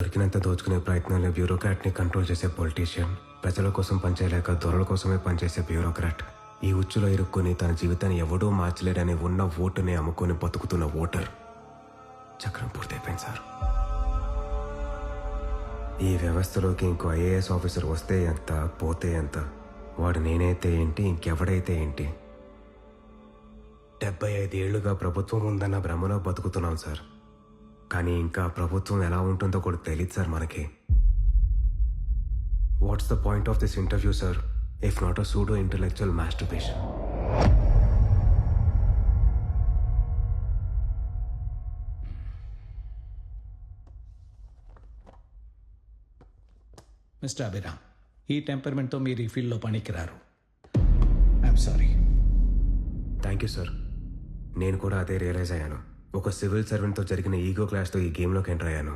దొరికినంత దోచుకునే ప్రయత్నంలో బ్యూరోక్రాట్ని కంట్రోల్ చేసే పొలిటీషియన్, ప్రజల కోసం పనిచేయలేక దొరల కోసమే పనిచేసే బ్యూరోక్రాట్, ఈ ఉచ్చులో ఇరుక్కుని తన జీవితాన్ని ఎవడూ మార్చలేడని ఉన్న ఓటుని అమ్ముకొని బతుకుతున్న ఓటర్. చక్రం పూర్తయిపోయింది సార్. ఈ వ్యవస్థలోకి ఇంకో ఐఏఎస్ ఆఫీసర్ వస్తే ఎంత, పోతే ఎంత, వాడు నేనైతే ఏంటి, ఇంకెవడైతే ఏంటి. 75 ఏళ్లుగా ప్రభుత్వం ఉందన్న భ్రమలో బతుకుతున్నాం సార్. కానీ ఇంకా ప్రభుత్వం ఎలా ఉంటుందో కూడా తెలియదు సార్ మనకి. What's the point of this interview sir, if not a pseudo intellectual masturbation? Mister Abhiram, ఈ టెంపర్మెంట్తో మీరు ఈ ఫీల్డ్లో పనికిరారు. I'm sorry. Thank you sir. నేను కూడా అదే రియలైజ్ అయ్యాను. ఒక సివిల్ సర్వెంట్తో జరిగిన ఈగో క్లాష్తో ఈ గేమ్లోకి ఎంటర్ అయ్యాను.